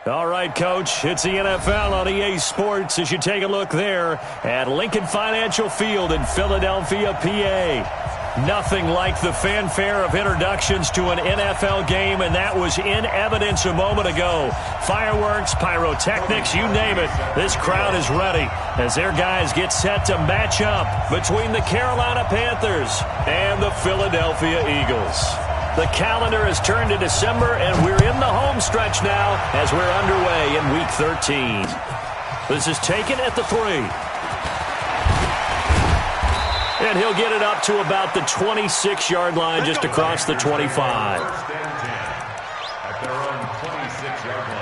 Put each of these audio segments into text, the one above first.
All right, Coach, it's the NFL on EA Sports as you take a look there at Lincoln Financial Field in Philadelphia, PA. Nothing like the fanfare of introductions to an NFL game, and that was in evidence a moment ago. Fireworks, pyrotechnics, you name it. This crowd is ready as their guys get set to match up between the Carolina Panthers and the Philadelphia Eagles. The calendar has turned to December, and we're in the home stretch now as we're underway in Week 13. This is taken at the 3. And he'll get it up to about the 26-yard line, just across the 25. At their own 26-yard line.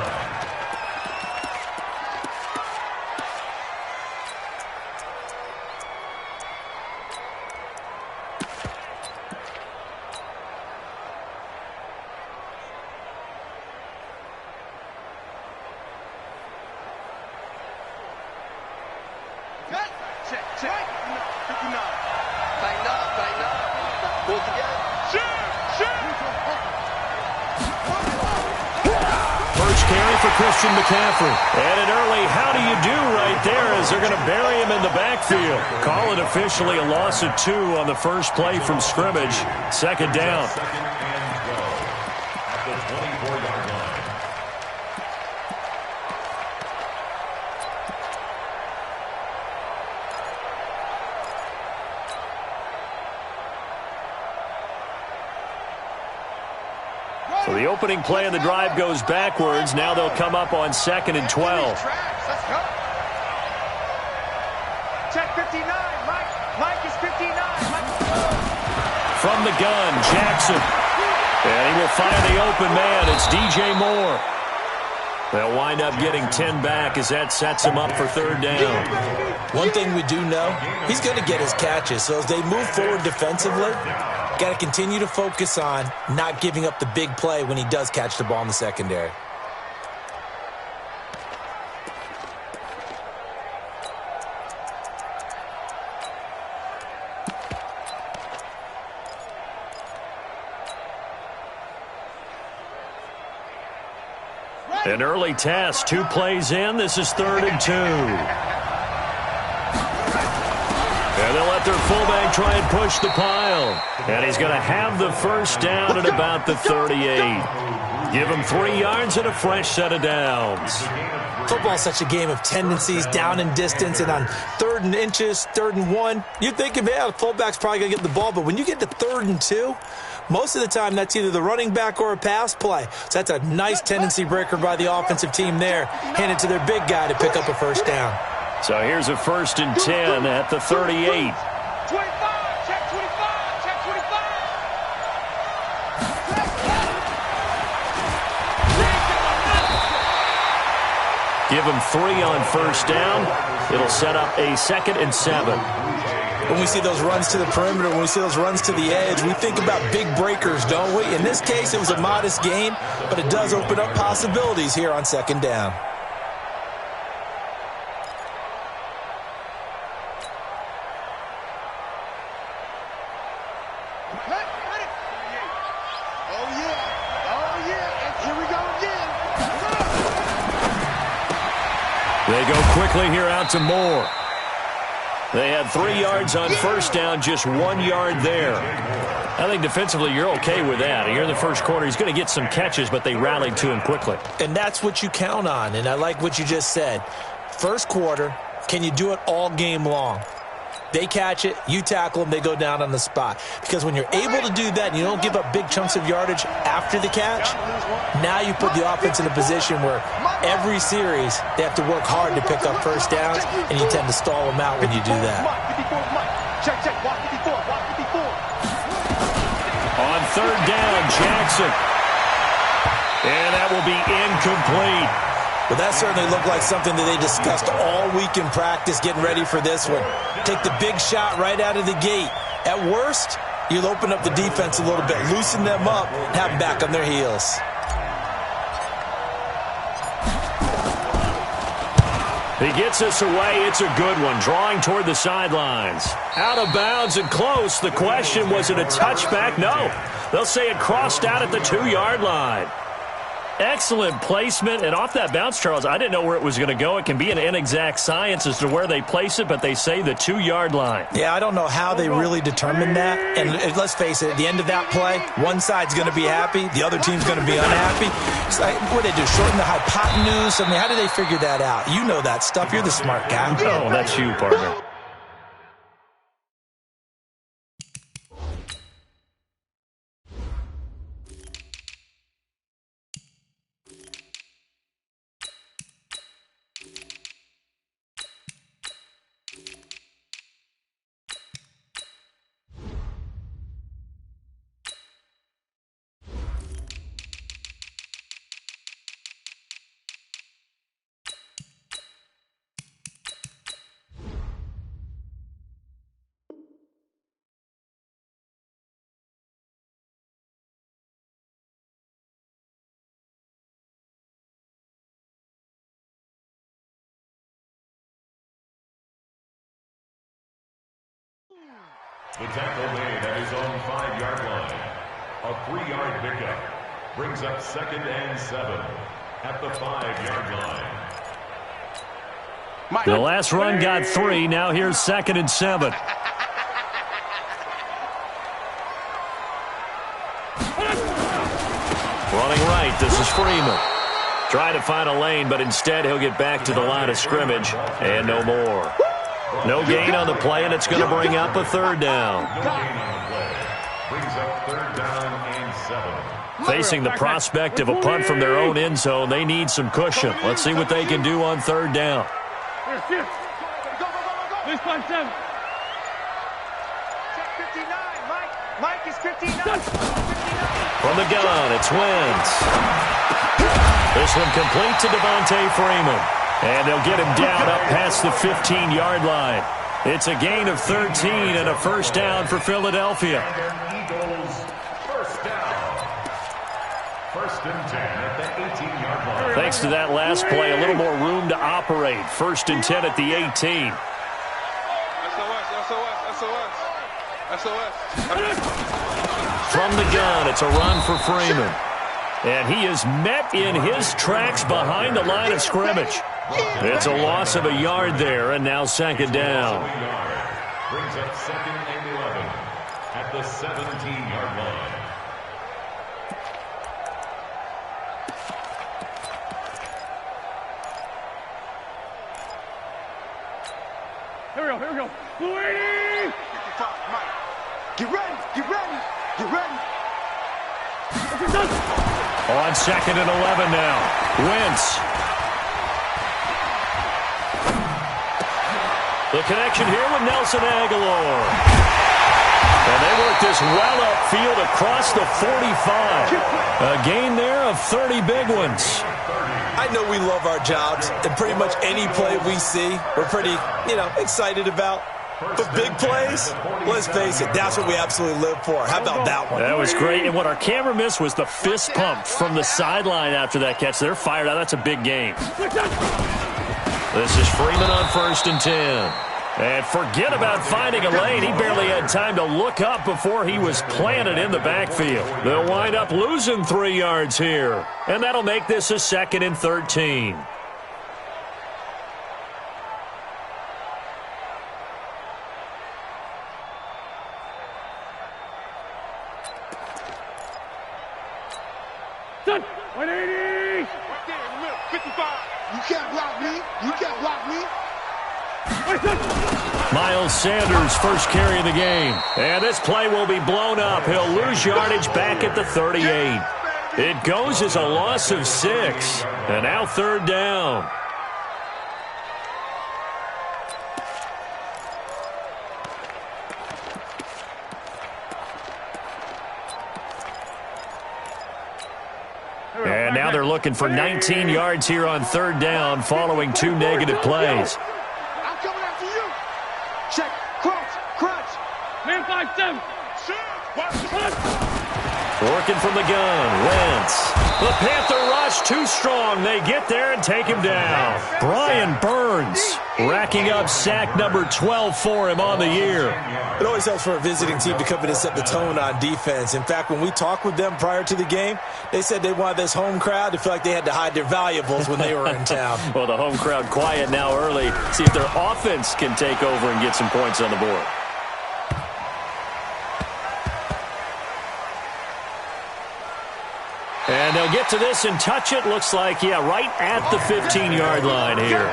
Check. 59. Tighten up. Pull together. Shoot. First carry for Christian McCaffrey. And an early how do you do right there as they're going to bury him in the backfield. Call it officially a loss of 2 on the first play from scrimmage. Second down. At the 24-yard line. So the opening play of the drive goes backwards. Now they'll come up on 2nd and 12. Let's go. Check 59. Mike is 59. From the gun, Jackson. And he will find the open man. It's DJ Moore. They'll wind up getting 10 back as that sets him up for third down. One thing we do know, he's going to get his catches. So as they move forward defensively, got to continue to focus on not giving up the big play when he does catch the ball in the secondary. An early test, 2 plays in. This is 3rd and 2. And they'll let their fullback try and push the pile. And he's going to have the first down at about the 38. Give him 3 yards and a fresh set of downs. Football is such a game of tendencies, down and distance, and on 3rd and inches, 3rd and 1, you're thinking, yeah, the fullback's probably going to get the ball. But when you get to 3rd and 2, most of the time that's either the running back or a pass play. So that's a nice tendency breaker by the offensive team there. Hand it to their big guy to pick up a first down. So here's a 1st and 10 at the 38. 25. Check 25. Check 25. Give him 3 on first down. It'll set up a 2nd and 7. When we see those runs to the perimeter, when we see those runs to the edge, we think about big breakers, don't we? In this case, it was a modest gain, but it does open up possibilities here on 2nd down. They go quickly here out to Moore. They had 3 yards on first down, just 1 yard there. I think defensively you're okay with that. Here in the first quarter, he's going to get some catches, but they rallied to him quickly. And that's what you count on, and I like what you just said. First quarter, can you do it all game long? They catch it, you tackle them, they go down on the spot. Because when you're able to do that and you don't give up big chunks of yardage after the catch, now you put the offense in a position where every series they have to work hard to pick up first downs, and you tend to stall them out when you do that. On 3rd down, Jackson. And that will be incomplete. Well, that certainly looked like something that they discussed all week in practice getting ready for this one. Take the big shot right out of the gate. At worst, you'll open up the defense a little bit, loosen them up, and have them back on their heels. He gets us away. It's a good one. Drawing toward the sidelines. Out of bounds and close. The question, was it a touchback? No. They'll say it crossed out at the 2-yard line. Excellent placement, and off that bounce, Charles, I didn't know where it was going to go. It can be an inexact science as to where they place it, but they say the 2-yard line. Yeah, I don't know how they really determined that. And let's face it, at the end of that play, one side's going to be happy, the other team's going to be unhappy. It's like, what do they do, shorten the hypotenuse? I mean, how do they figure that out? You know that stuff. You're the smart guy. Oh, that's you, partner. The tackle made at his own 5-yard line. A 3-yard pickup brings up 2nd and 7 at the 5-yard line. The last run got 3. Now here's 2nd and 7. Running right, this is Freeman. Trying to find a lane, but instead he'll get back to the line of scrimmage and no more. No gain on the play, and it's going to bring up a 3rd down. No gain on the play. Brings up 3rd down and 7. Facing the prospect of a punt from their own end zone, they need some cushion. Let's see what they can do on 3rd down. This 5-7. Check 59. Mike is 59. 59. From the gun, it's Wentz. This one complete to Devontae Freeman. And they'll get him down up past the 15-yard line. It's a gain of 13 and a 1st down for Philadelphia. Eagles first down. 1st and 10 at the 18-yard line. Thanks to that last play, a little more room to operate. 1st and 10 at the 18. SOS. From the gun, it's a run for Freeman. And he is met in his tracks behind the line of scrimmage. It's a loss of a yard there, and now 2nd down. Brings up 2nd and 11 at the 17-yard line. Here we go. Louis! Get ready. On 2nd and 11 now. Wentz. The connection here with Nelson Aguilar. And they work this well upfield across the 45. A gain there of 30 big ones. I know we love our jobs, and pretty much any play we see, we're pretty, excited about. But big plays, let's face it, that's what we absolutely live for. How about that one? That was great. And what our camera missed was the fist pump from the sideline after that catch. They're fired out. That's a big game. This is Freeman on 1st and 10. And forget about finding a lane. He barely had time to look up before he was planted in the backfield. They'll wind up losing 3 yards here. And that'll make this a 2nd and 13. Done. 180. Right there in the middle. 55. You can't block me. Miles Sanders first carry of the game. And this play will be blown up. He'll lose yardage back at the 38. It goes as a loss of 6. And now 3rd down. And now they're looking for 19 yards here on 3rd down following 2 negative plays. I'm coming after you. Check. Crunch. Man 5-7. Working from the gun, Wentz. The Panther rush too strong. They get there and take him down. Brian Burns racking up sack number 12 for him on the year. It always helps for a visiting team to come in and set the tone on defense. In fact, when we talked with them prior to the game, they said they wanted this home crowd to feel like they had to hide their valuables when they were in town. Well, the home crowd quiet now early. See if their offense can take over and get some points on the board. And they'll get to this and touch it. Looks like, yeah, right at the 15-yard line here.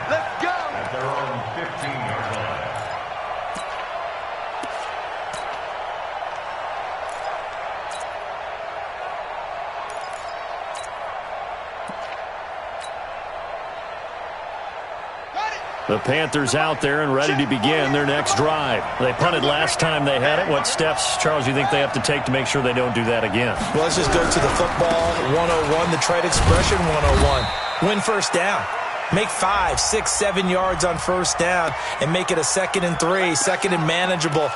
Let's go. At their own 15-yard line. The Panthers out there and ready to begin their next drive. They punted last time they had it. What steps, Charles, you think they have to take to make sure they don't do that again? Well, let's just go to the football 101, the trade expression 101. Win first down. Make 5, 6, 7 yards on first down and make it a 2nd and 3, 2nd and manageable.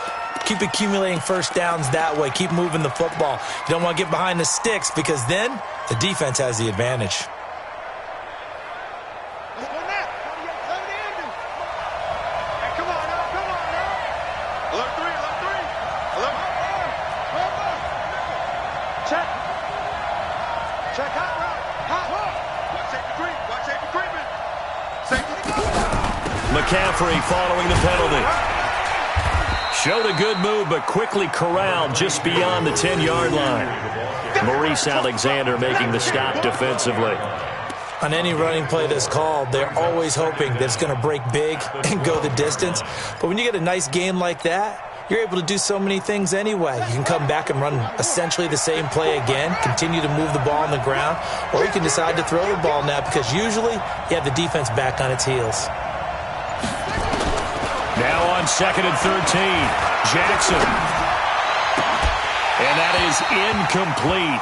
Keep accumulating first downs that way. Keep moving the football. You don't want to get behind the sticks because then the defense has the advantage. McCaffrey following the penalty. Showed a good move, but quickly corralled just beyond the 10-yard line. Maurice Alexander making the stop defensively. On any running play that's called, they're always hoping that it's going to break big and go the distance. But when you get a nice game like that, you're able to do so many things anyway. You can come back and run essentially the same play again, continue to move the ball on the ground, or you can decide to throw the ball now because usually you have the defense back on its heels. Now on 2nd and 13, Jackson. And that is incomplete.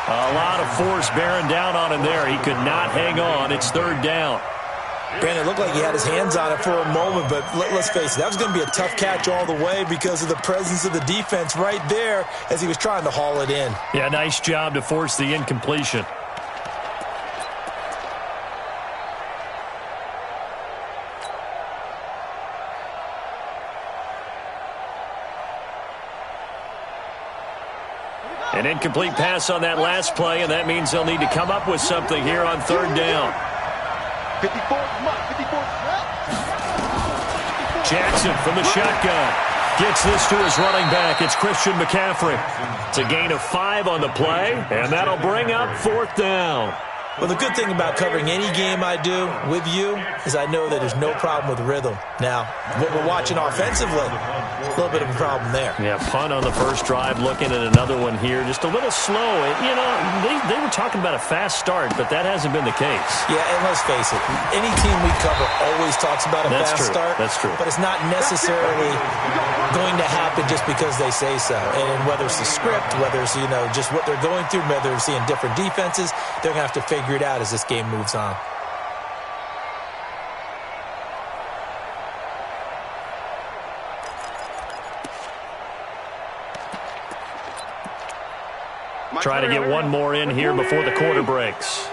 A lot of force bearing down on him there. He could not hang on. It's 3rd down. Brandon, it looked like he had his hands on it for a moment, but let's face it, that was going to be a tough catch all the way because of the presence of the defense right there as he was trying to haul it in. Yeah, nice job to force the incompletion. An incomplete pass on that last play, and that means they'll need to come up with something here on 3rd down. 54. Jackson from the shotgun. Gets this to his running back. It's Christian McCaffrey. It's a gain of 5 on the play, and that'll bring up 4th down. Well, the good thing about covering any game I do with you is I know that there's no problem with rhythm. Now, what we're watching offensively, a little bit of a problem there. Yeah, punt on the first drive, looking at another one here. Just a little slow. You know, they were talking about a fast start, but that hasn't been the case. Yeah, and let's face it, any team we cover always talks about a fast start. That's true. But it's not necessarily going to happen just because they say so. And whether it's the script, whether it's, you know, just what they're going through, whether they're seeing different defenses, they're going to have to figure it out as this game moves on. Try to get one more in here before the quarter breaks.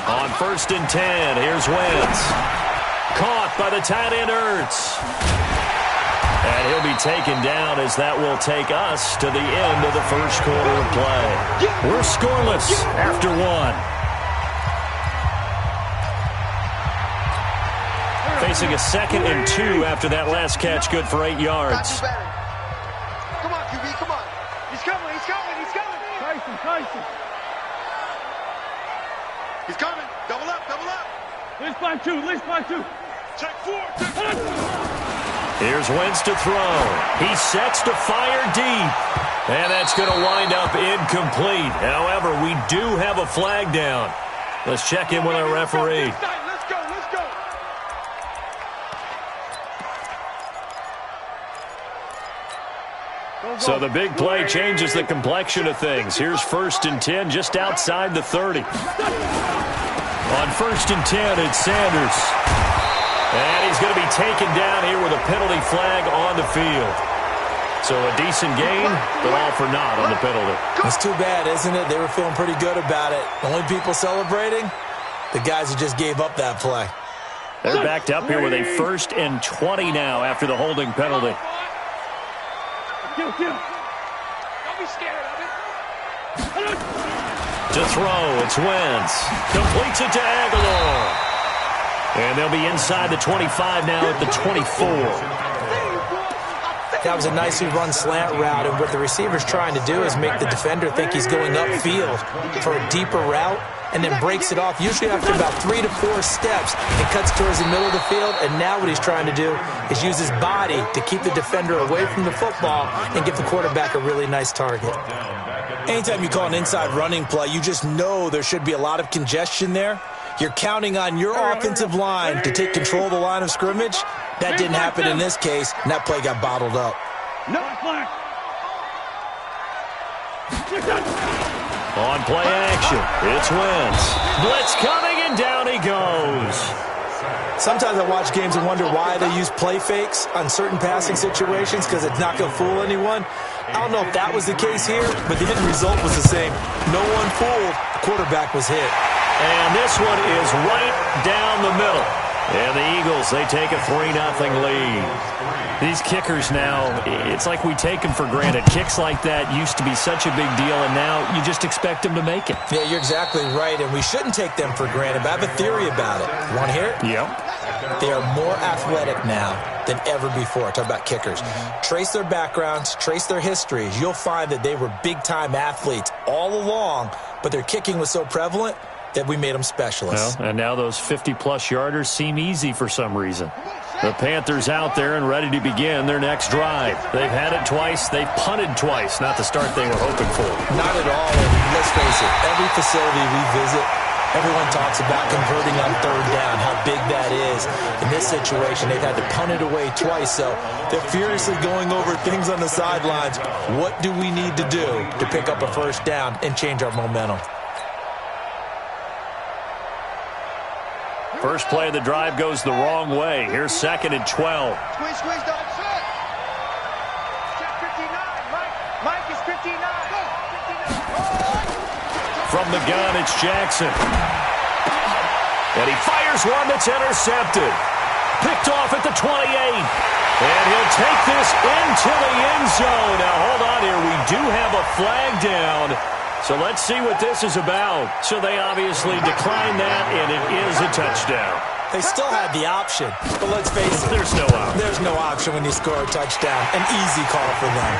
On 1st and 10, here's Wentz. Caught by the tight end Ertz. And he'll be taken down as that will take us to the end of the first quarter of play. We're scoreless after 1. Facing a 2nd and 2 after that last catch, good for 8 yards. Come on, QB, come on. He's coming. Tyson. He's coming. Double up. Let's by two. Check 4. Here's Wentz to throw. He sets to fire deep. And that's going to wind up incomplete. However, we do have a flag down. Let's check in with our referee. Let's go. So the big play changes the complexion of things. Here's 1st and 10 just outside the 30. On 1st and 10, it's Sanders. And he's going to be taken down here with a penalty flag on the field. So a decent gain, but all for naught on the penalty. It's too bad, isn't it? They were feeling pretty good about it. The only people celebrating, The guys who just gave up that play. They're backed up here with a 1st and 20 now after the holding penalty. Don't be scared of it. To throw, it's Wentz. Completes it to Aguilar. And they'll be inside the 25 now at the 24. That was a nicely run slant route, and what the receiver's trying to do is make the defender think he's going upfield for a deeper route, and then breaks it off, usually after about 3 to 4 steps, and cuts towards the middle of the field. And now what he's trying to do is use his body to keep the defender away from the football and give the quarterback a really nice target. Anytime you call an inside running play, you just know there should be a lot of congestion there. You're counting on your offensive line to take control of the line of scrimmage. That didn't happen in this case, and that play got bottled up. No flag. On play action, it's Wentz. Blitz coming, and down he goes. Sometimes I watch games and wonder why they use play fakes on certain passing situations, because it's not going to fool anyone. I don't know if that was the case here, but the end result was the same. No one fooled. The quarterback was hit. And this one is right down the middle. And the Eagles, they take a 3-0 lead. These kickers now, it's like we take them for granted. Kicks like that used to be such a big deal, and now you just expect them to make it. Yeah, you're exactly right, and we shouldn't take them for granted, but I have a theory about it. You want to hear it? Yep. They are more athletic now than ever before. Talk about kickers. Trace their backgrounds, trace their histories. You'll find that they were big-time athletes all along, but their kicking was so prevalent that we made them specialists. Well, and now those 50-plus yarders seem easy for some reason. The Panthers out there and ready to begin their next drive. They've had it twice. They've punted twice. Not the start they were hoping for. Not at all. And let's face it, every facility we visit, everyone talks about converting on 3rd down, how big that is. In this situation, they've had to punt it away twice, so they're furiously going over things on the sidelines. What do we need to do to pick up a 1st down and change our momentum? First play of the drive goes the wrong way. Here's 2nd and 12. Squeeze, don't check. Check 59. Mike is 59. From the gun, it's Jackson. And he fires one that's intercepted. Picked off at the 28. And he'll take this into the end zone. Now, hold on here. We do have a flag down. So let's see what this is about. So they obviously declined that, and it is a touchdown. They still had the option, but let's face it. There's no option. There's no option when you score a touchdown. An easy call for them.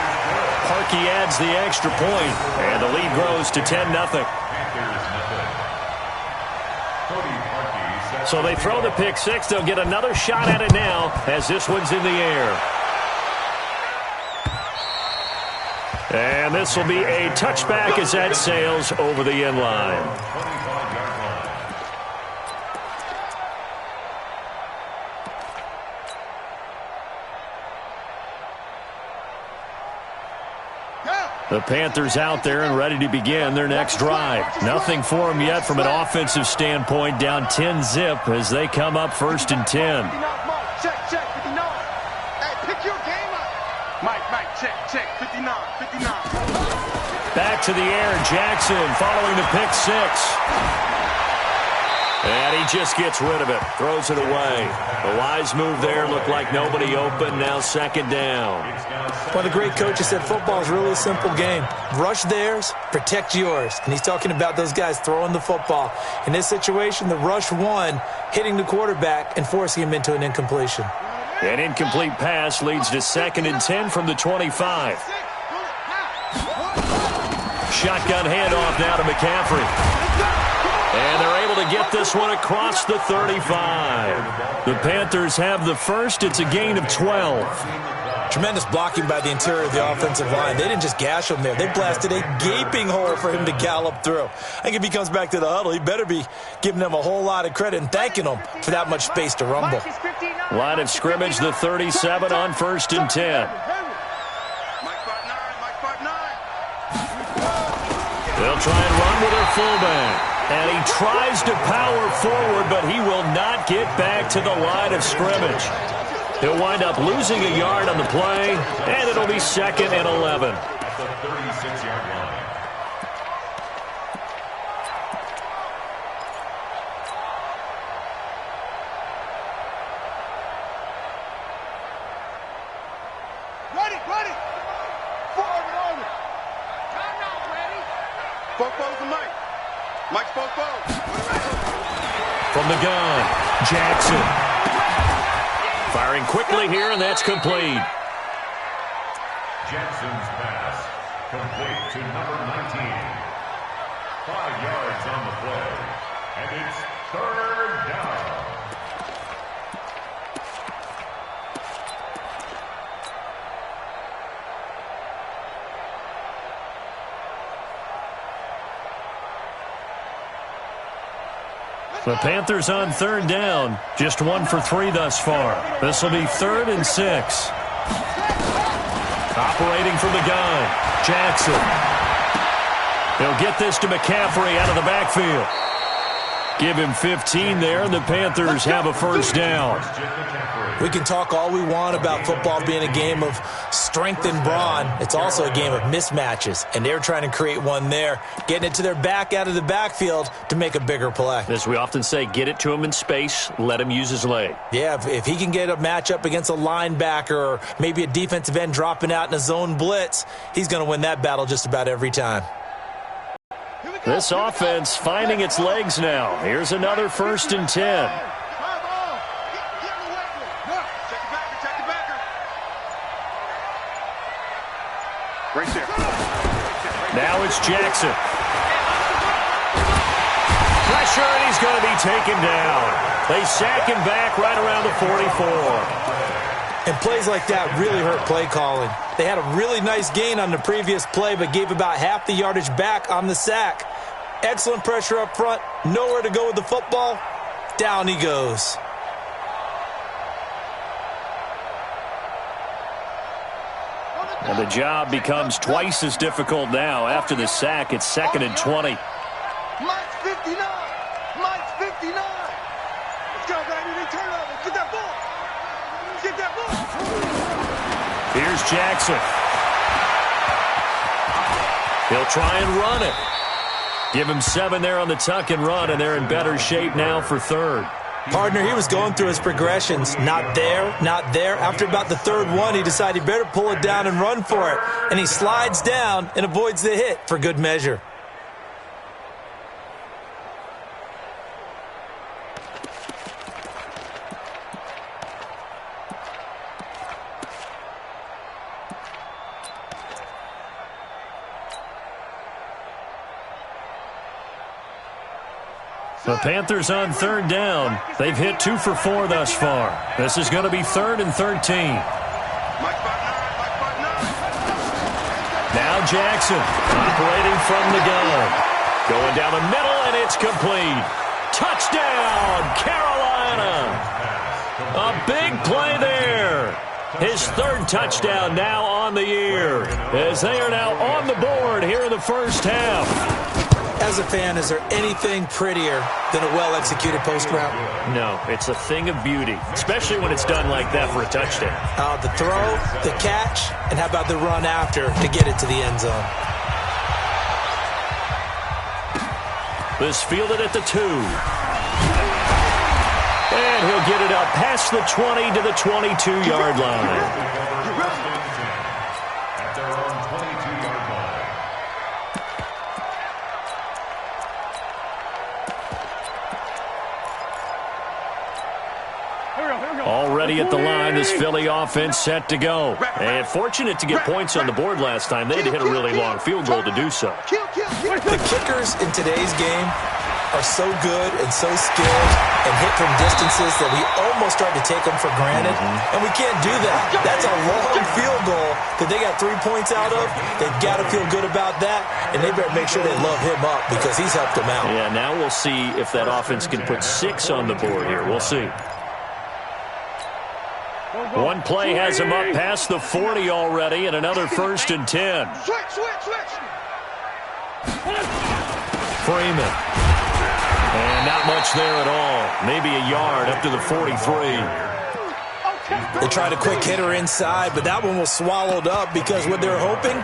Parkey adds the extra point, and the lead grows to 10-0. So they throw the pick six. They'll get another shot at it now as this one's in the air. And this will be a touchback as that sails over the end line. The Panthers out there and ready to begin their next drive. Nothing for them yet from an offensive standpoint. Down 10-0 as they come up 1st and 10. Check, 59. Hey, pick your game up. Mike, check, 59. Back to the air, Jackson following the pick six. And he just gets rid of it, throws it away. The wise move there, looked like nobody open, now 2nd down. One of the great coaches said football is really a simple game. Rush theirs, protect yours. And he's talking about those guys throwing the football. In this situation, the rush won, hitting the quarterback and forcing him into an incompletion. An incomplete pass leads to 2nd and 10 from the 25. Shotgun handoff now to McCaffrey. And they're able to get this one across the 35. The Panthers have the first. It's a gain of 12. Tremendous blocking by the interior of the offensive line. They didn't just gash him there. They blasted a gaping hole for him to gallop through. I think if he comes back to the huddle, he better be giving them a whole lot of credit and thanking them for that much space to rumble. Line of scrimmage, the 37 on 1st and 10. They'll try and run with their fullback. And he tries to power forward, but he will not get back to the line of scrimmage. He'll wind up losing a yard on the play, and it'll be 2nd and 11. At the 36-yard line. Ready. Forward on it. I'm not ready. Fofo's the Mike. Mike's Fofo. From the gun, Jackson. Firing quickly here, and that's complete. Jackson's pass complete to number 19. 5 yards on the play, and it's 3rd down. The Panthers on 3rd down. Just 1 for 3 thus far. This will be 3rd and 6. Operating from the gun, Jackson. He'll get this to McCaffrey out of the backfield. Give him 15 there, and the Panthers have a 1st down. We can talk all we want about football being a game of strength and brawn. It's also a game of mismatches, and they're trying to create one there, getting it to their back out of the backfield to make a bigger play. As we often say, get it to him in space, let him use his leg. Yeah, if he can get a matchup against a linebacker or maybe a defensive end dropping out in a zone blitz, he's going to win that battle just about every time. This offense finding its legs now. Here's another 1st and 10. Right there. Now it's Jackson. Pressure, and he's going to be taken down. They sack him back right around the 44. And plays like that really hurt play calling. They had a really nice gain on the previous play, but gave about half the yardage back on the sack. Excellent pressure up front. Nowhere to go with the football. Down he goes. And the job becomes twice as difficult now. After the sack, it's 2nd and 20. Mike's 59. Mike's 59. Let's go, baby. They turn over. Get that ball. Get that ball. Here's Jackson. He'll try and run it. Give him 7 there on the tuck and run, and they're in better shape now for 3rd. Partner, he was going through his progressions. Not there, not there. After about the 3rd one, he decided he better pull it down and run for it. And he slides down and avoids the hit for good measure. The Panthers on 3rd down. They've hit 2 for 4 thus far. This is going to be 3rd and 13. Now Jackson operating from the gun. Going down the middle, and it's complete. Touchdown, Carolina. A big play there. His 3rd touchdown now on the year, as they are now on the board here in the 1st half. As a fan, is there anything prettier than a well-executed post route? No, it's a thing of beauty, especially when it's done like that for a touchdown. The throw, the catch, and how about the run after to get it to the end zone? This fielded at the 2. And he'll get it up past the 20 to the 22-yard line. At their own 22-yard line. Already at the line, this Philly offense set to go. And fortunate to get points on the board last time. They had to hit a really long field goal to do so. The kickers in today's game are so good and so skilled and hit from distances that we almost start to take them for granted. And we can't do that. That's a long field goal that they got 3 points out of. They've got to feel good about that, and they better make sure they love him up because he's helped them out. Yeah, now we'll see if that offense can put 6 on the board here. We'll see. One play has him up past the 40 already, and another 1st and 10. Switch. Freeman. And not much there at all. Maybe a yard up to the 43. They tried a quick hitter inside, but that one was swallowed up because what they're hoping,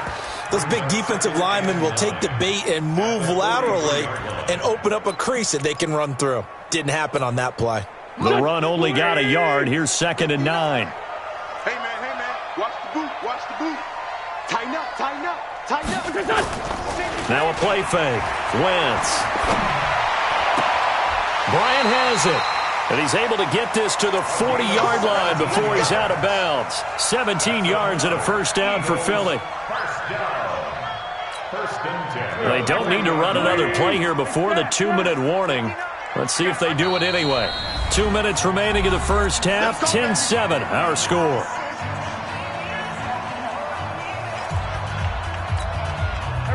those big defensive linemen will take the bait and move laterally and open up a crease that they can run through. Didn't happen on that play. The run only got a yard. Here's 2nd and 9. Hey, man. Watch the boot. Watch the boot. Tighten up, tighten up, tighten up. Now a play fake. Wentz. Bryant has it. And he's able to get this to the 40-yard line before he's out of bounds. 17 yards and a first down for Philly. They don't need to run another play here before the 2-minute warning. Let's see if they do it anyway. 2 minutes remaining in the first half. 10-7, our score.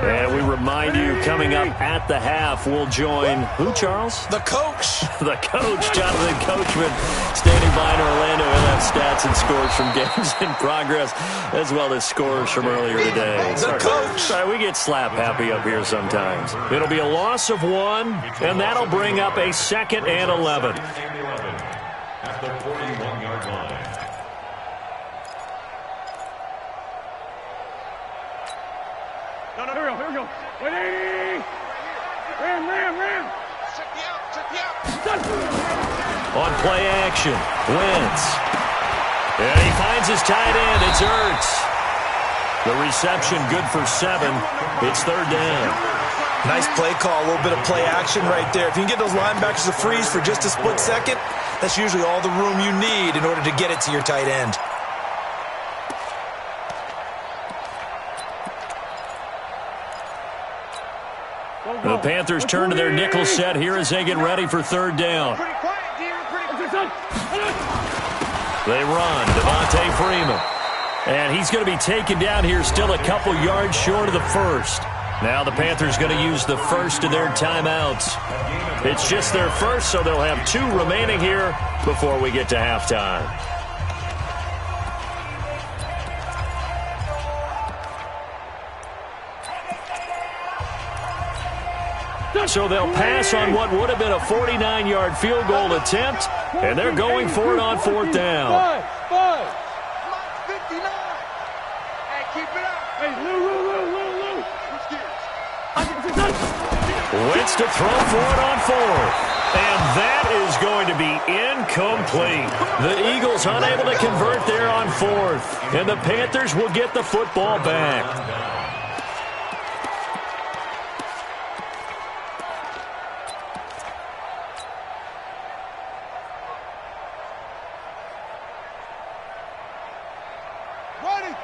And we remind you, coming up at the half, we'll join who, Charles? The coach. The coach, Jonathan Coachman, standing by in Orlando. He'll have stats and scores from games in progress, as well as scores from earlier today. The coach. Sorry, we get slap happy up here sometimes. It'll be a loss of 1, and that'll bring up a 2nd and 11. At the 41-yard line. No, here we go. 180. Ram. Check me out. On play action, Wentz. And he finds his tight end. It's Ertz. The reception good for 7. It's 3rd down. Nice play call, a little bit of play action right there. If you can get those linebackers to freeze for just a split second, that's usually all the room you need in order to get it to your tight end. The Panthers turn to their nickel set here as they get ready for 3rd down. Pretty quiet, Dean. They run, Devontae Freeman. And he's going to be taken down here, still a couple yards short of the first. Now the Panthers going to use the first of their timeouts. It's just their first, so they'll have 2 remaining here before we get to halftime. So they'll pass on what would have been a 49-yard field goal attempt, and they're going for it on 4th down. Five. Mike's 59. Hey, keep it up. Hey, Lou. Wentz to throw for it on 4th. And that is going to be incomplete. The Eagles unable to convert there on 4th. And the Panthers will get the football back.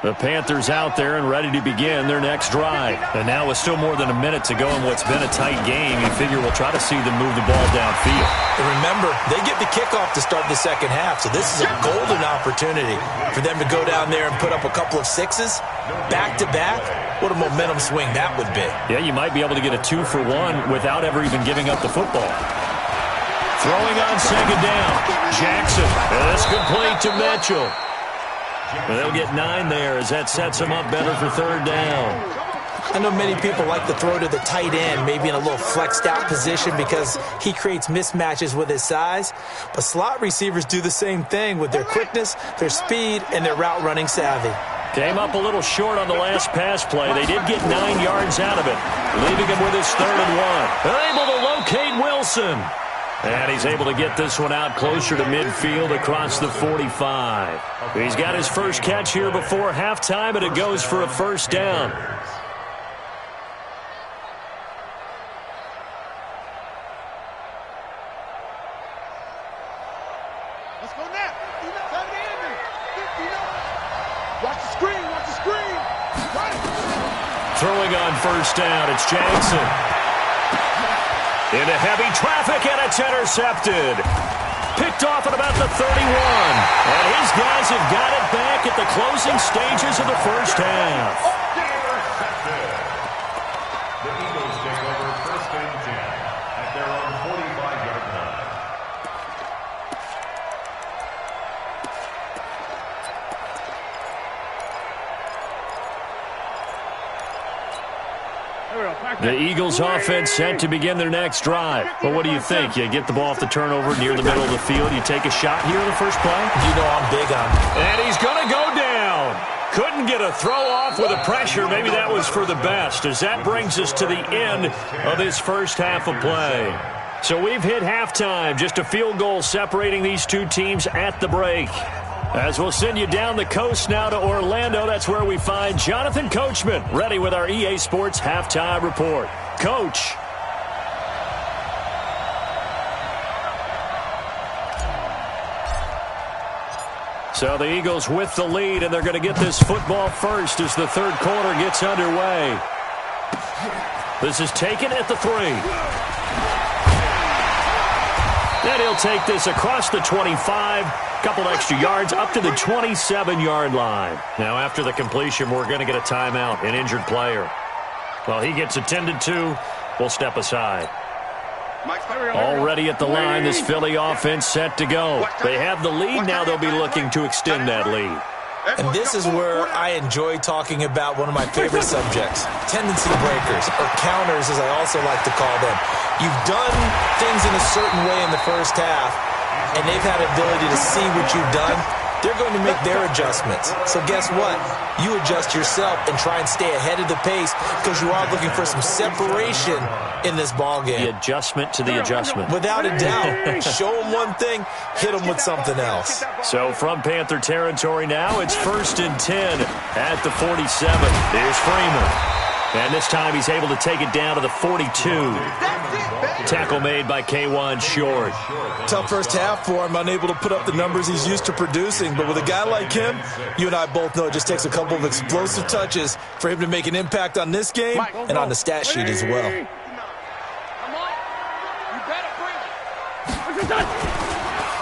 The Panthers out there and ready to begin their next drive. And now with still more than a minute to go in what's been a tight game, you figure we'll try to see them move the ball downfield. And remember, they get the kickoff to start the second half, so this is a golden opportunity for them to go down there and put up a couple of 6s back-to-back. What a momentum swing that would be. Yeah, you might be able to get a 2-for-1 without ever even giving up the football. Throwing on 2nd down. Jackson. And that's complete to Mitchell. Well, they'll get 9 there as that sets them up better for 3rd down. I know many people like to throw to the tight end, maybe in a little flexed out position because he creates mismatches with his size. But slot receivers do the same thing with their quickness, their speed, and their route running savvy. Came up a little short on the last pass play. They did get 9 yards out of it, leaving him with his 3rd and 1. They're able to locate Wilson. And he's able to get this one out closer to midfield across the 45. He's got his first catch here before halftime, and it goes for a 1st down. Let's go now. Watch the screen. Throwing on 1st down, it's Jackson. Into heavy traffic, and it's intercepted. Picked off at about the 31. And his guys have got it back at the closing stages of the first half. The Eagles take over 1st and 10 at their own 45-yard line. The Eagles offense set to begin their next drive. But what do you think? You get the ball off the turnover near the middle of the field. You take a shot here in the first play? You know I'm big on it. And he's going to go down. Couldn't get a throw off with the pressure. Maybe that was for the best, as that brings us to the end of this first half of play. So we've hit halftime. Just a field goal separating these two teams at the break. As we'll send you down the coast now to Orlando, that's where we find Jonathan Coachman, ready with our EA Sports Halftime Report. Coach. So the Eagles with the lead, and they're going to get this football first as the third quarter gets underway. This is taken at the 3. And he'll take this across the 25, couple extra yards, up to the 27-yard line. Now, after the completion, we're going to get a timeout, an injured player. Well, he gets attended to. We'll step aside. Already at the line, this Philly offense set to go. They have the lead. Now they'll be looking to extend that lead. And this is where I enjoy talking about one of my favorite subjects, tendency breakers, or counters as I also like to call them. You've done things in a certain way in the first half, and they've had the ability to see what you've done. They're going to make their adjustments. So guess what? You adjust yourself and try and stay ahead of the pace because you are looking for some separation in this ball game. The adjustment to the adjustment. Without a doubt. Show them one thing, hit them with something else. So from Panther territory now, it's 1st and 10 at the 47. There's Freeman. And this time he's able to take it down to the 42. Tackle made by K1 Short. Tough first half for him, unable to put up the numbers he's used to producing. But with a guy like him, you and I both know it just takes a couple of explosive touches for him to make an impact on this game and on the stat sheet as well.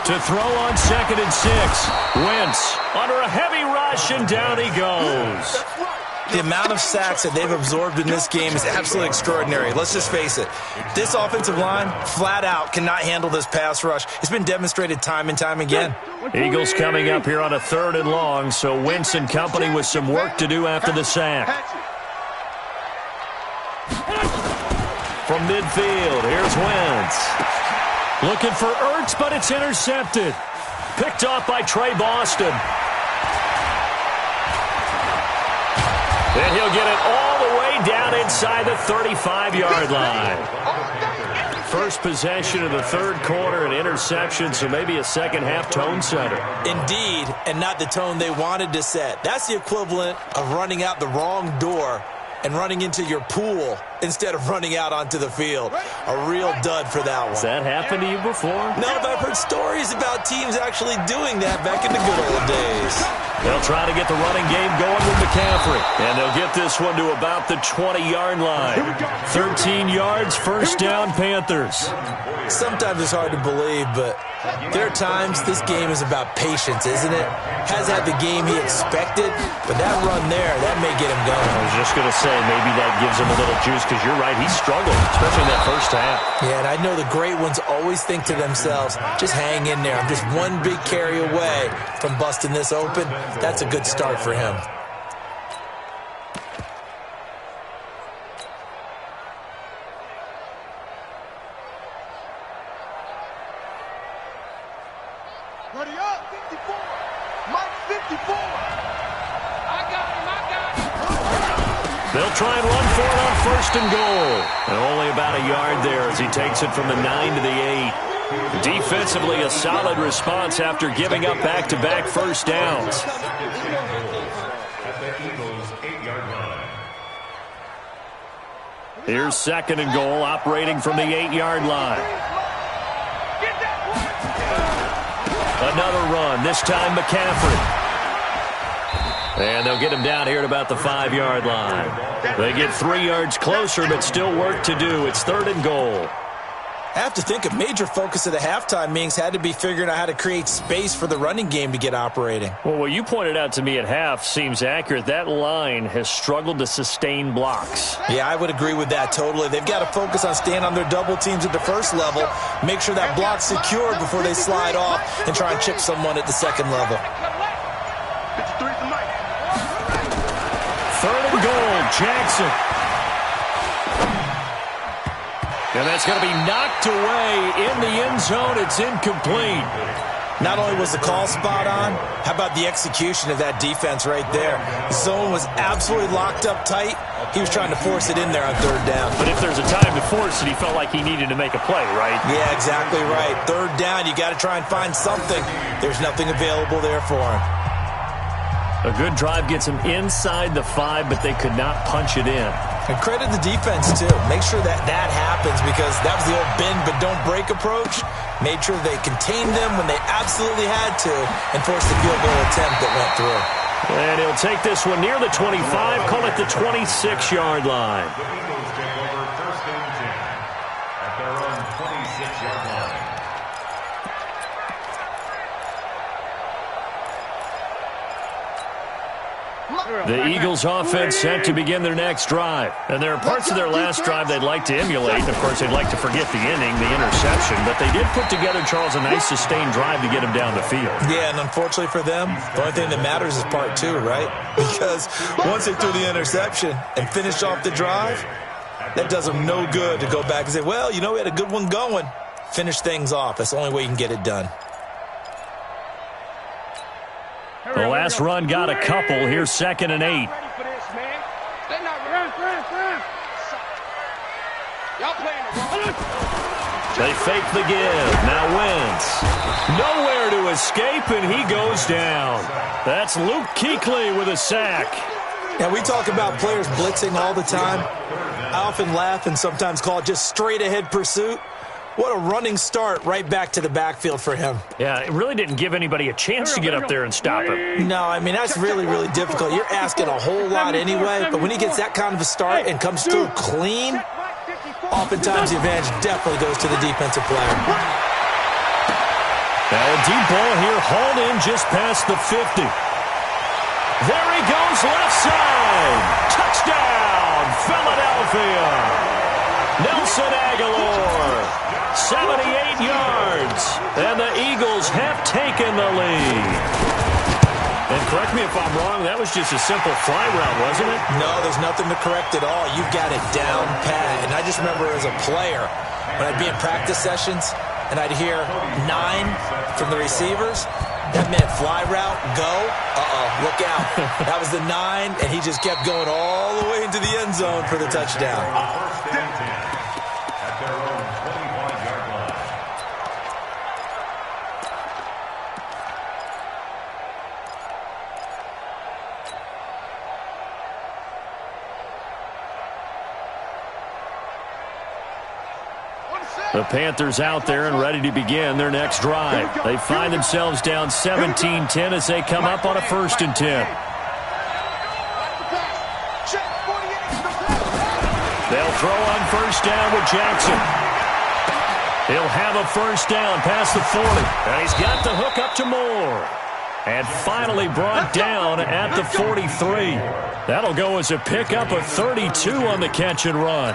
To throw on 2nd and 6. Wentz under a heavy rush, and down he goes. The amount of sacks that they've absorbed in this game is absolutely extraordinary. Let's just face it. This offensive line, flat out, cannot handle this pass rush. It's been demonstrated time and time again. Eagles coming up here on a 3rd and long, so Wentz and company with some work to do after the sack. From midfield, here's Wentz. Looking for Ertz, but it's intercepted. Picked off by Trey Boston. And he'll get it all the way down inside the 35-yard line. First possession of the third quarter, an interception, so maybe a second-half tone setter. Indeed, and not the tone they wanted to set. That's the equivalent of running out the wrong door and running into your pool instead of running out onto the field. A real dud for that one. Has that happened to you before? No, but I've heard stories about teams actually doing that back in the good old days. They'll try to get the running game going with McCaffrey. And they'll get this one to about the 20-yard line. 13 yards, first down, Panthers. Sometimes it's hard to believe, but there are times this game is about patience, isn't it? Has had the game he expected, but that run there, that may get him going. I was just going to say, maybe that gives him a little juice, because you're right, he struggled, especially in that first half. Yeah, and I know the great ones always think to themselves, just hang in there. I'm just one big carry away from busting this open. That's a good start for him. Ready up, 54. Mike 54. I got him. They'll try and run for it on 1st and goal. And only about a yard there as he takes it from the 9 to the 8. Defensively, a solid response after giving up back-to-back first downs. At the Eagles' 8-yard line. Here's 2nd and goal, operating from the 8-yard line. Another run, this time McCaffrey. And they'll get him down here at about the 5-yard line. They get 3 yards closer, but still work to do. It's 3rd and goal. I have to think a major focus of the halftime meetings had to be figuring out how to create space for the running game to get operating. Well, what you pointed out to me at half seems accurate. That line has struggled to sustain blocks. Yeah, I would agree with that totally. They've got to focus on staying on their double teams at the first level, make sure that block's secure before they slide off and try and chip someone at the second level. 3rd and goal, Jackson. And that's going to be knocked away in the end zone. It's incomplete. Not only was the call spot on, how about the execution of that defense right there? Zone was absolutely locked up tight. He was trying to force it in there on third down. But if there's a time to force it, he felt like he needed to make a play, right? Yeah, exactly right. Third down, you got to try and find something. There's nothing available there for him. A good drive gets him inside the 5, but they could not punch it in. And credit the defense, too. Make sure that happens, because that was the old bend but don't break approach. Made sure they contained them when they absolutely had to and forced the field goal attempt that went through. And he'll take this one near the 25, call it the 26-yard line. The Eagles take over first and 10 at their own 26-yard line. The Eagles offense set to begin their next drive. And there are parts of their last drive they'd like to emulate. And, of course, they'd like to forget the inning, the interception. But they did put together, Charles, a nice sustained drive to get him down the field. Yeah, and unfortunately for them, the only thing that matters is part 2, right? Because once they threw the interception and finished off the drive, that does them no good to go back and say, well, you know, we had a good one going. Finish things off. That's the only way you can get it done. The last run got a couple. Here's 2nd and 8. They fake the give. Now Wentz. Nowhere to escape, and he goes down. That's Luke Kuechly with a sack. Now, we talk about players blitzing all the time. I often laugh and sometimes call it just straight-ahead pursuit. What a running start right back to the backfield for him. Yeah, it really didn't give anybody a chance to get up there and stop him. No, I mean, that's really, really difficult. You're asking a whole lot anyway, but when he gets that kind of a start and comes through clean, oftentimes the advantage definitely goes to the defensive player. Now a deep ball here, hauled in just past the 50. There he goes, left side. Touchdown, Philadelphia. Nelson Aguilar. 78 yards, and the Eagles have taken the lead. And correct me if I'm wrong, that was just a simple fly route, wasn't it? No, there's nothing to correct at all. You've got it down pat. And I just remember as a player, when I'd be in practice sessions, and I'd hear 9 from the receivers, that meant fly route, go, look out. That was the 9, and he just kept going all the way into the end zone for the touchdown. First and 10 at their own 25-yard line. The Panthers out there and ready to begin their next drive. They find themselves down 17-10 as they come up on a 1st and 10. They'll throw on 1st down with Jackson. He'll have a 1st down past the 40. And he's got the hook up to Moore. And finally brought down at the 43. That'll go as a pickup of 32 on the catch and run.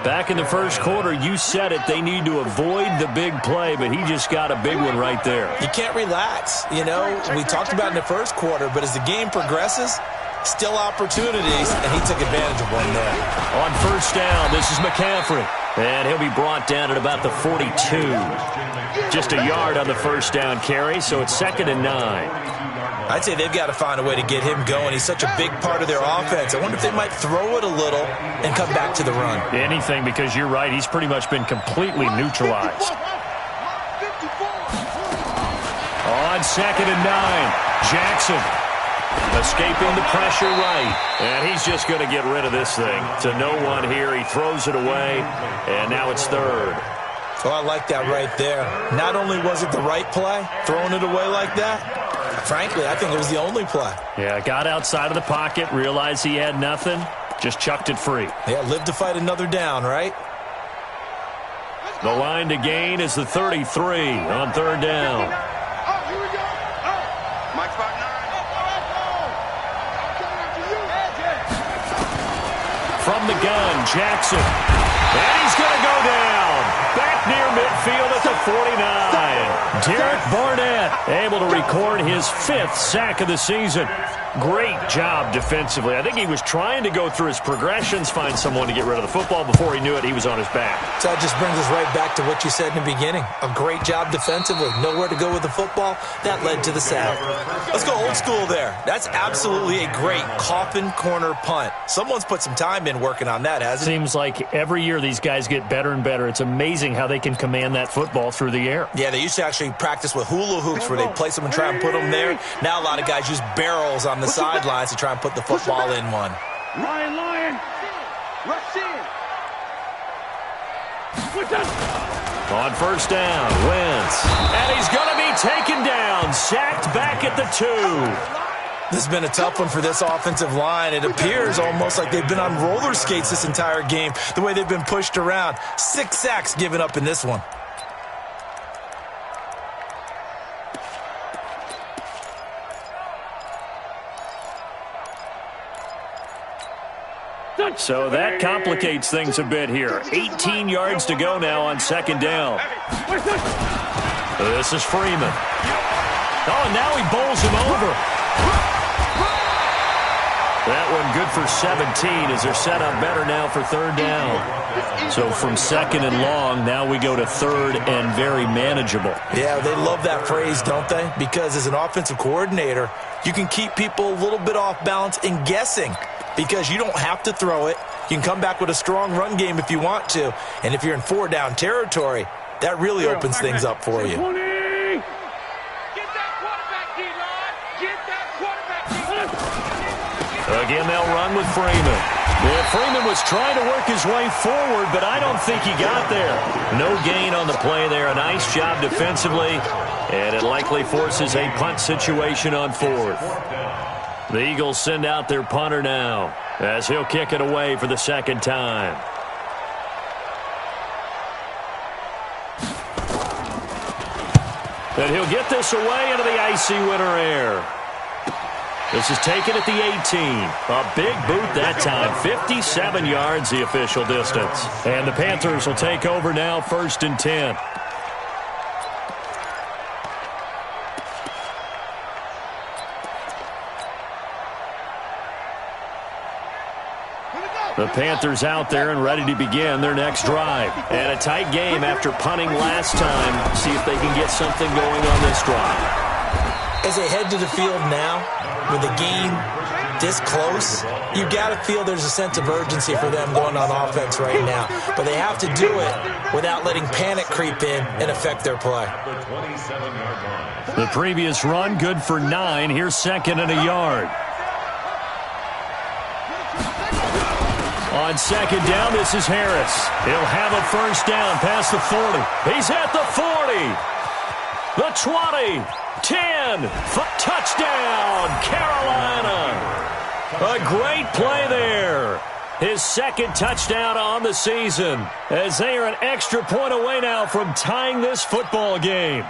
Back in the first quarter, you said it, they need to avoid the big play, but he just got a big one right there. You can't relax. You know, we talked about in the first quarter, but as the game progresses, still opportunities, and he took advantage of one there. On 1st down, this is McCaffrey. And he'll be brought down at about the 42. Just a yard on the 1st down carry, so it's 2nd and 9. I'd say they've got to find a way to get him going. He's such a big part of their offense. I wonder if they might throw it a little and come back to the run. Anything, because you're right, he's pretty much been completely neutralized. On 2nd and 9, Jackson. Escaping the pressure right. And he's just going to get rid of this thing. To no one here. He throws it away. And now it's 3rd. Oh, I like that right there. Not only was it the right play, throwing it away like that, frankly, I think it was the only play. Yeah, got outside of the pocket, realized he had nothing, just chucked it free. Yeah, live to fight another down, right? The line to gain is the 33 on 3rd down. Here we go. Mike spot 9. From the gun, Jackson. And he's going to go down. Back near midfield at the 49. Derek Barnett able to record his 5th sack of the season. Great job defensively. I think he was trying to go through his progressions, find someone to get rid of the football. Before he knew it, he was on his back. So that just brings us right back to what you said in the beginning. A great job defensively. Nowhere to go with the football. That led to the sack. Let's go old school there. That's absolutely a great coffin corner punt. Someone's put some time in working on that, hasn't it? Seems like every year these guys get better and better. It's amazing how they can command that football through the air. Yeah, they used to actually practice with hula hoops where they place them and try and put them there. Now a lot of guys use barrels on the sidelines to try and put the football in one. Lion. Rush in. On first down, Wentz. And he's going to be taken down. Sacked back at the 2. This has been a tough one for this offensive line. It appears almost like they've been on roller skates this entire game, the way they've been pushed around. 6 sacks given up in this one. So that complicates things a bit here. 18 yards to go now on second down. This is Freeman. Oh, and now he bowls him over. That one good for 17 as they're set up better now for third down. So from second and long, now we go to third and very manageable. Yeah, they love that phrase, don't they? Because as an offensive coordinator, you can keep people a little bit off balance and guessing. Because you don't have to throw it. You can come back with a strong run game if you want to. And if you're in 4-down territory, that really opens things up for you. Get that quarterback, D-line. Get that quarterback, D-line. Again, they'll run with Freeman. Yeah, Freeman was trying to work his way forward, but I don't think he got there. No gain on the play there. A nice job defensively. And it likely forces a punt situation on 4th. The Eagles send out their punter now as he'll kick it away for the second time. And he'll get this away into the icy winter air. This is taken at the 18. A big boot that time. 57 yards the official distance. And the Panthers will take over now, 1st and 10. The Panthers out there and ready to begin their next drive. And a tight game after punting last time. See if they can get something going on this drive. As they head to the field now, with the game this close, you got to feel there's a sense of urgency for them going on offense right now. But they have to do it without letting panic creep in and affect their play. The previous run good for 9. Here's second and a yard. On second down, this is Harris. He'll have a first down past the 40. He's at the 40. The 20. 10. Touchdown, Carolina. A great play there. His second touchdown on the season as they are an extra point away now from tying this football game.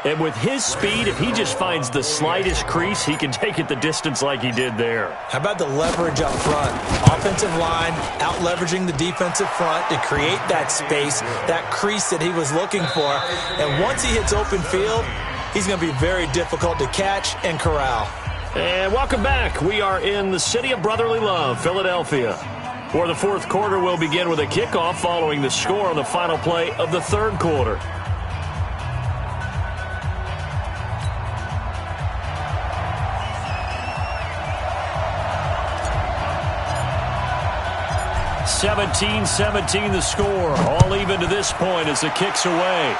And with his speed, if he just finds the slightest crease, he can take it the distance like he did there. How about the leverage up front? Offensive line out-leveraging the defensive front to create that space, that crease that he was looking for. And once he hits open field, he's going to be very difficult to catch and corral. And welcome back. We are in the city of brotherly love, Philadelphia. For the 4th quarter, we'll begin with a kickoff following the score on the final play of the 3rd quarter. (17-17) the score. All even to this point as the kick's away.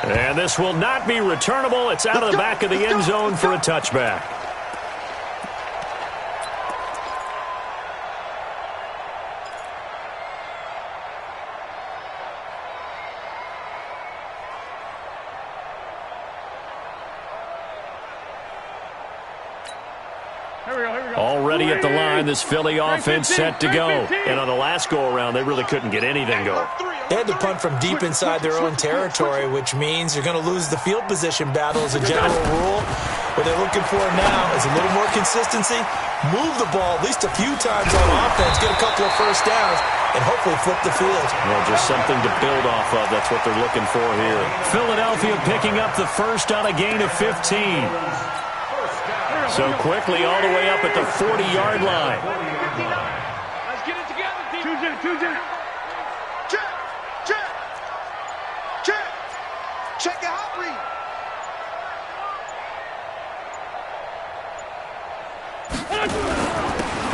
And this will not be returnable. It's out of the back of the end zone for a touchback. Already at the line, this Philly offense set to go. And on the last go-around, they really couldn't get anything going. They had to punt from deep inside their own territory, which means you're going to lose the field position battle as a general rule. What they're looking for now is a little more consistency, move the ball at least a few times on offense, get a couple of first downs, and hopefully flip the field. Well, just something to build off of. That's what they're looking for here. Philadelphia picking up the first on a gain of 15. So quickly all the way up at the 40-yard line. Let's get it together, Two Jet. Check the hot read.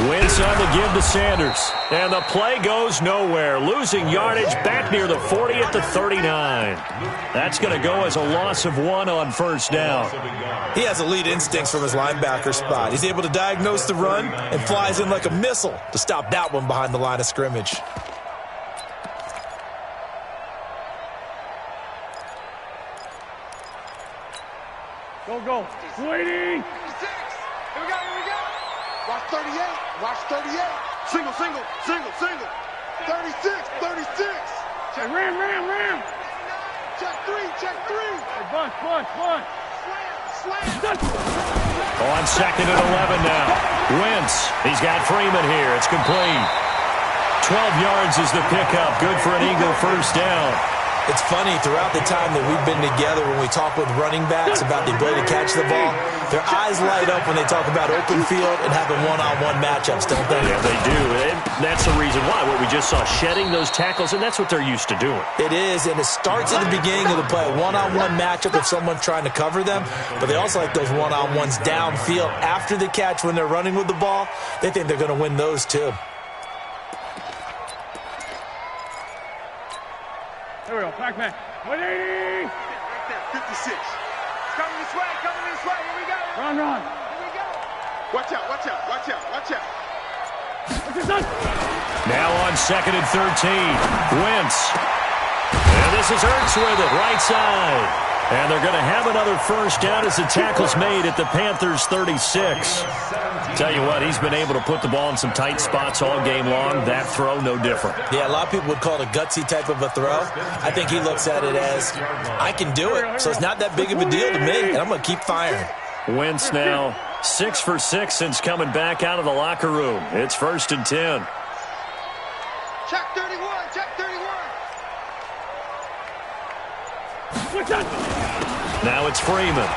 Wentz on the give to Sanders. And the play goes nowhere. Losing yardage back near the 40 at the 39. That's going to go as a loss of 1 on first down. He has elite instincts from his linebacker spot. He's able to diagnose the run and flies in like a missile to stop that one behind the line of scrimmage. Go. Waiting. 36. Here we go. Watch 38. Watch 38. Single. 36. Check, ram. Check three. Hey, bunch. Slam. On second and 11 now. Wentz. He's got Freeman here. It's complete. 12 yards is the pickup. Good for an Eagle first down. It's funny, throughout the time that we've been together, when we talk with running backs about the ability to catch the ball, their eyes light up when they talk about open field and having one-on-one matchups, don't they? Yeah, they do. And that's the reason why. What we just saw, shedding those tackles, and that's what they're used to doing. It is, and it starts at the beginning of the play, a one-on-one matchup with someone trying to cover them, but they also like those one-on-ones downfield after the catch when they're running with the ball. They think they're going to win those, too. Here we go. Back. 180. 56. It's coming this way. Here we go. Run. Here we go. Watch out. Now on second and 13. Wentz. And this is Ertz with it, right side. And they're going to have another first down as the tackle's made at the Panthers' 36. Tell you what, he's been able to put the ball in some tight spots all game long. That throw, no different. Yeah, a lot of people would call it a gutsy type of a throw. I think he looks at it as, I can do it, so it's not that big of a deal to me, and I'm going to keep firing. Wentz now 6 for 6 since coming back out of the locker room. It's 1st and 10. Check 31. Now it's Freeman.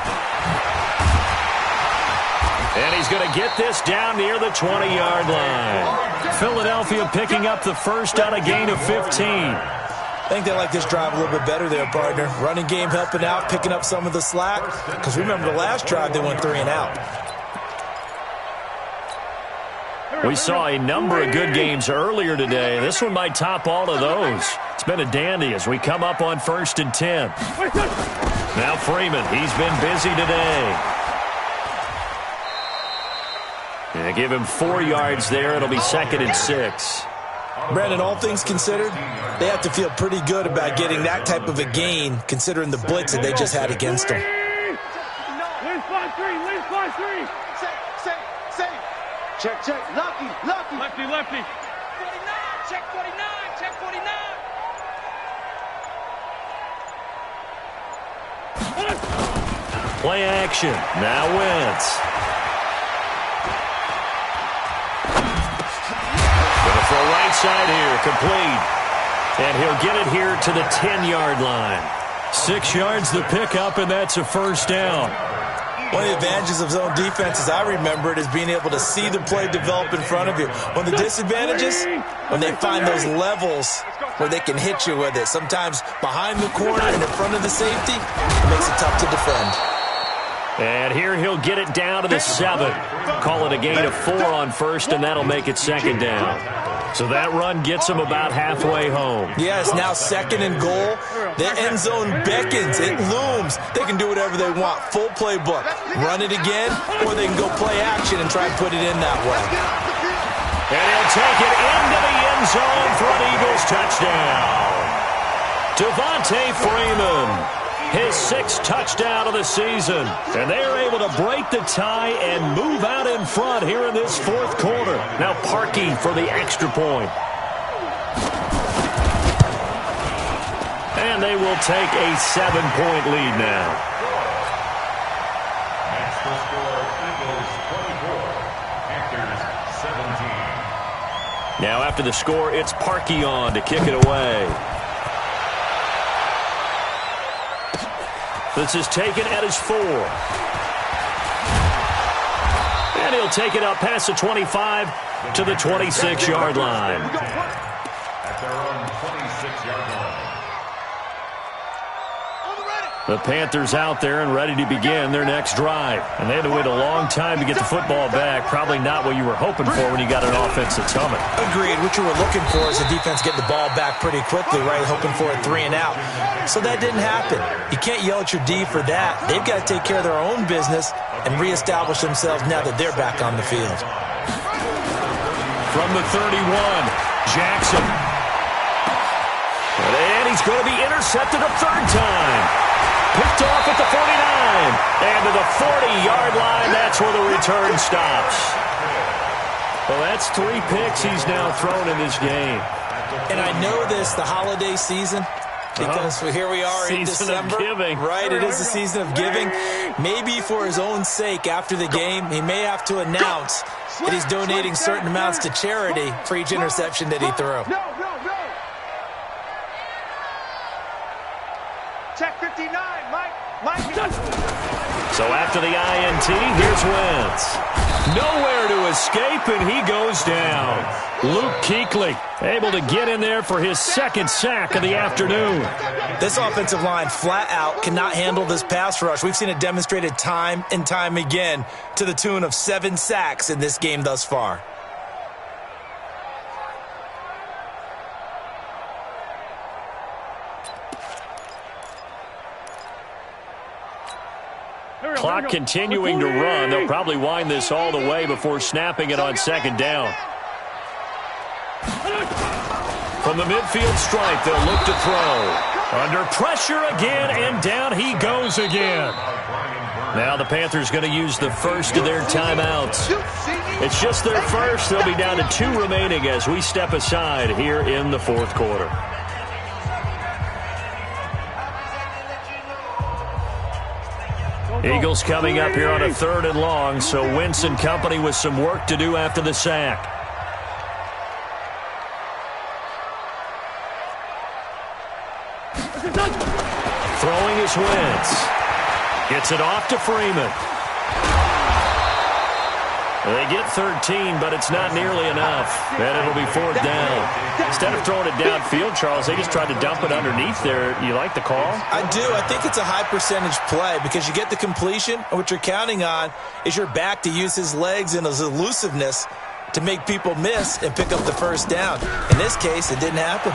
And he's going to get this down near the 20-yard line. Philadelphia picking up the first on a gain of 15. I think they like this drive a little bit better there, partner. Running game helping out, picking up some of the slack. Because remember the last drive, they went 3 and out. We saw a number of good games earlier today. This one might top all of those. It's been a dandy as we come up on 1st and 10. Now Freeman, he's been busy today. And give him 4 yards there. It'll be 2nd and 6. Brandon, all things considered, they have to feel pretty good about getting that type of a gain, considering the blitz that they just had against them. Lynch 5-3. Safe. Check. Lucky. Lefty. 49. Check 49. Play action. Now Wentz. Gonna throw right side here. Complete. And he'll get it here to the 10-yard line. 6 yards the pickup, and that's a first down. One of the advantages of zone defense, as I remember it, is being able to see the play develop in front of you. One of the disadvantages, when they find those levels where they can hit you with it. Sometimes behind the corner and in front of the safety, it makes it tough to defend. And here he'll get it down to the 7. Call it a gain of 4 on first, and that'll make it 2nd down. So that run gets him about halfway home. Yeah, it's now 2nd and goal. The end zone beckons. It looms. They can do whatever they want. Full playbook. Run it again, or they can go play action and try and put it in that way. And he'll take it into the end zone for an Eagles touchdown. Devontae Freeman. His 6th touchdown of the season. And they are able to break the tie and move out in front here in this 4th quarter. Now Parkey for the extra point. And they will take a 7-point lead now. That's the score. Eagles 24, Panthers 17. Now after the score, it's Parkey on to kick it away. This is taken at his 4. And he'll take it up past the 25 to the 26-yard line. At their own 26-yard line. The Panthers out there and ready to begin their next drive. And they had to wait a long time to get the football back. Probably not what you were hoping for when you got an offense that's humming. Agreed. What you were looking for is the defense getting the ball back pretty quickly, right? Hoping for a 3 and out. So that didn't happen. You can't yell at your D for that. They've got to take care of their own business and reestablish themselves now that they're back on the field. From the 31, Jackson. And he's going to be intercepted a third time. Picked off at the 49. And to the 40-yard line, that's where the return stops. Well, that's 3 picks he's now thrown in this game. And I know this, the holiday season, because here we are in December. Season of giving. Right, it is the season of giving. Maybe for his own sake, after the game, he may have to announce that he's donating certain amounts to charity for each interception that he threw. Check 59, Mike. So after the INT, here's Wentz. Nowhere to escape, and he goes down. Luke Kuechly able to get in there for his second sack of the afternoon. This offensive line flat out cannot handle this pass rush. We've seen it demonstrated time and time again to the tune of 7 sacks in this game thus far. Clock continuing to run. They'll probably wind this all the way before snapping it on second down. From the midfield stripe, they'll look to throw. Under pressure again, and down he goes again. Now the Panthers going to use the first of their timeouts. It's just their first. They'll be down to 2 remaining as we step aside here in the fourth quarter. Eagles coming up here on a 3rd and long, so Wentz and company with some work to do after the sack. Throwing is Wentz. Gets it off to Freeman. They get 13, but it's not nearly enough. And it'll be 4th down. Instead of throwing it downfield, Charles, they just tried to dump it underneath there. You like the call? I do. I think it's a high percentage play because you get the completion, and what you're counting on is your back to use his legs and his elusiveness to make people miss and pick up the first down. In this case, it didn't happen.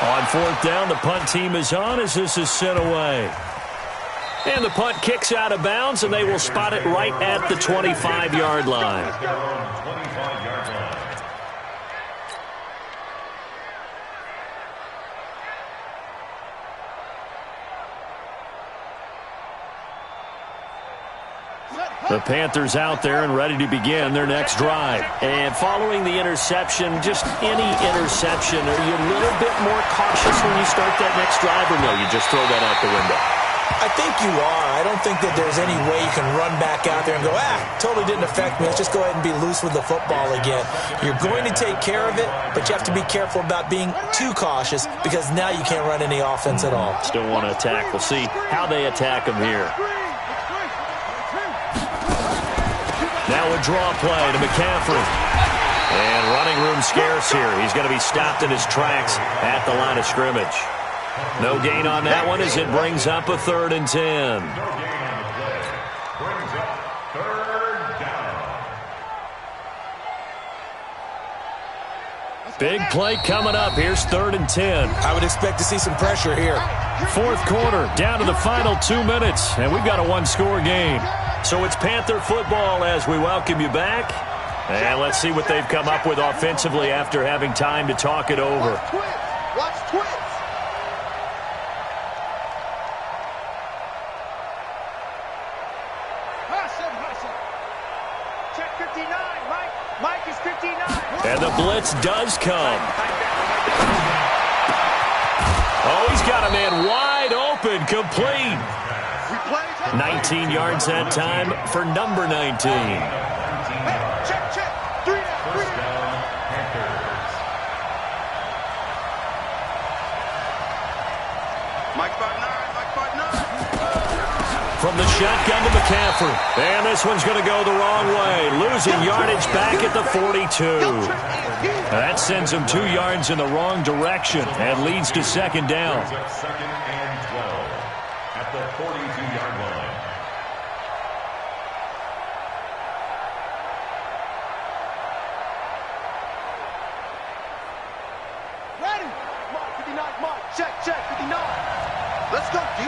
On 4th down, the punt team is on as this is sent away. And the punt kicks out of bounds, and they will spot it right at the 25-yard line. The Panthers out there and ready to begin their next drive. And following the interception, just any interception, are you a little bit more cautious when you start that next drive, or no, you just throw that out the window? I think you are. I don't think that there's any way you can run back out there and go, totally didn't affect me. Let's just go ahead and be loose with the football again. You're going to take care of it, but you have to be careful about being too cautious because now you can't run any offense at all. Still want to attack. We'll see how they attack them here. Now a draw play to McCaffrey. And running room scarce here. He's going to be stopped in his tracks at the line of scrimmage. No gain on that one as it brings up a 3rd and 10. No gain on the play. Brings up 3rd down. Big play coming up. Here's 3rd and 10. I would expect to see some pressure here. 4th quarter, down to the final 2 minutes, and we've got a 1-score game. So it's Panther football as we welcome you back. And let's see what they've come up with offensively after having time to talk it over. Watch twins. Check 59, Mike. Mike is 59. And the blitz does come. Oh, he's got a man wide open, complete. 19 yards that time for number 19. Check. 3 down. from the shotgun to McCaffrey. And this one's going to go the wrong way. Losing yardage back at the 42. That sends him 2 yards in the wrong direction and leads to second down. Second and 12 at the 42-yard line. Ready? Mark, 59, Mark. Check, 59. Let's go, D.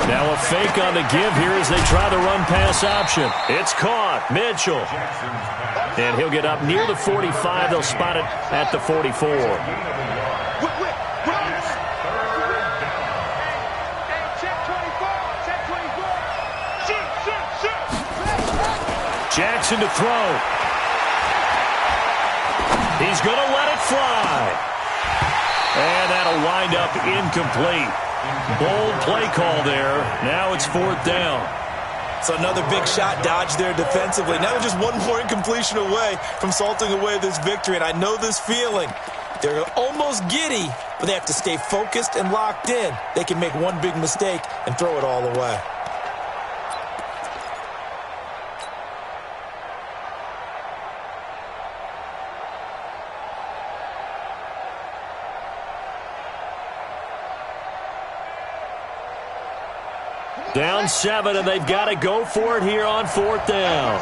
Now a fake on the give here as they try the run-pass option. It's caught. Mitchell. And he'll get up near the 45. They'll spot it at the 44. Jackson to throw. He's going to let it fly. And that'll wind up incomplete. Bold play call there. Now it's 4th down. So another big shot dodged there defensively. Now they're just one more incompletion away from salting away this victory. And I know this feeling. They're almost giddy, but they have to stay focused and locked in. They can make one big mistake and throw it all away. Down 7, and they've got to go for it here on 4th down.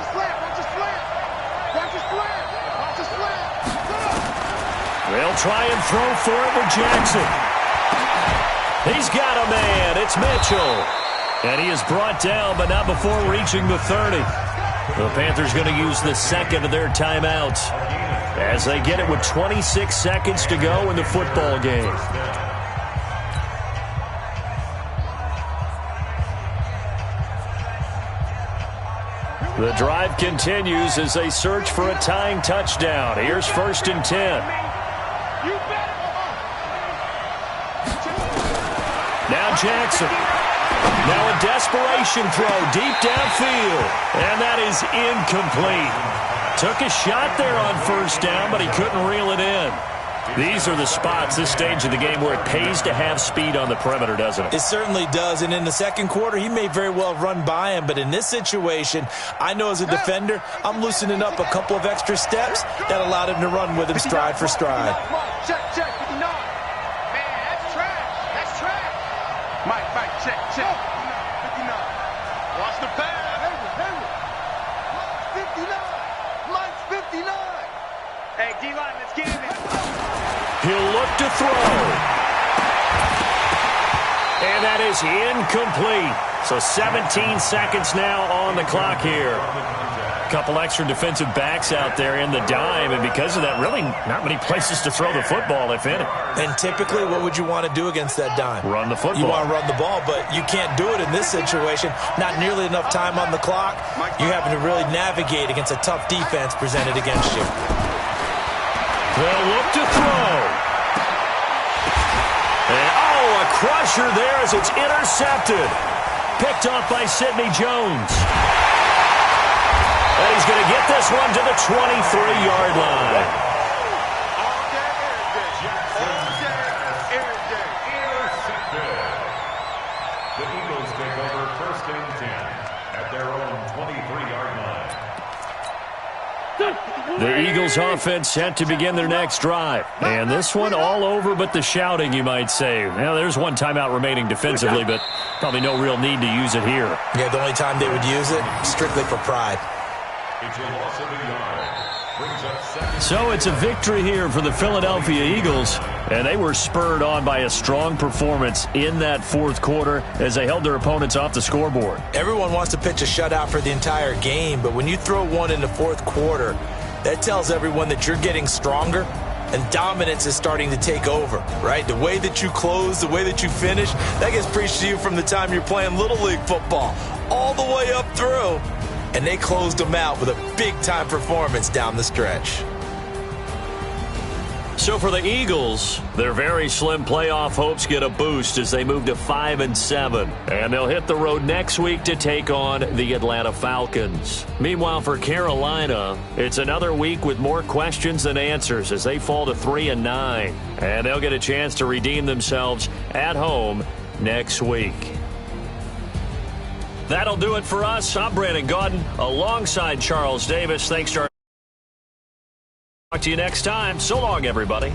They'll try and throw for it with Jackson. He's got a man. It's Mitchell. And he is brought down, but not before reaching the 30. The Panthers going to use the second of their timeouts as they get it with 26 seconds to go in the football game. The drive continues as they search for a tying touchdown. Here's 1st and 10. Now Jackson. Now a desperation throw deep downfield. And that is incomplete. Took a shot there on 1st down, but he couldn't reel it in. These are the spots, this stage of the game, where it pays to have speed on the perimeter, doesn't it? It certainly does, and in the second quarter, he may very well run by him, but in this situation, I know as a defender, I'm loosening up a couple of extra steps that allowed him to run with him stride for stride. Check, 59. Man, that's trash. That's trash. Mike, check. 59. Watch the pass. Mike's 59. Hey, D-line, let's get him in. He'll look to throw. And that is incomplete. So 17 seconds now on the clock here. A couple extra defensive backs out there in the dime, and because of that, really not many places to throw the football, if any. And typically, what would you want to do against that dime? Run the football. You want to run the ball, but you can't do it in this situation. Not nearly enough time on the clock. You having to really navigate against a tough defense presented against you. They'll look to throw. And, a crusher there as it's intercepted. Picked off by Sidney Jones. And he's going to get this one to the 23-yard line. Intercepted. The Eagles take over 1st and 10 at their own 23-yard line. The Eagles offense set to begin their next drive. And this one all over but the shouting, you might say. Well, there's one timeout remaining defensively, but probably no real need to use it here. Yeah, the only time they would use it, strictly for pride. It's a loss of a yard. Brings up 2nd. So it's a victory here for the Philadelphia Eagles. And they were spurred on by a strong performance in that 4th quarter as they held their opponents off the scoreboard. Everyone wants to pitch a shutout for the entire game, but when you throw one in the 4th quarter, that tells everyone that you're getting stronger and dominance is starting to take over, right? The way that you close, the way that you finish, that gets preached to you from the time you're playing Little League football all the way up through. And they closed them out with a big-time performance down the stretch. So for the Eagles, their very slim playoff hopes get a boost as they move to 5-7. And they'll hit the road next week to take on the Atlanta Falcons. Meanwhile, for Carolina, it's another week with more questions than answers as they fall to 3-9. And they'll get a chance to redeem themselves at home next week. That'll do it for us. I'm Brandon Gaudin alongside Charles Davis. Thanks to our... Talk to you next time. So long, everybody.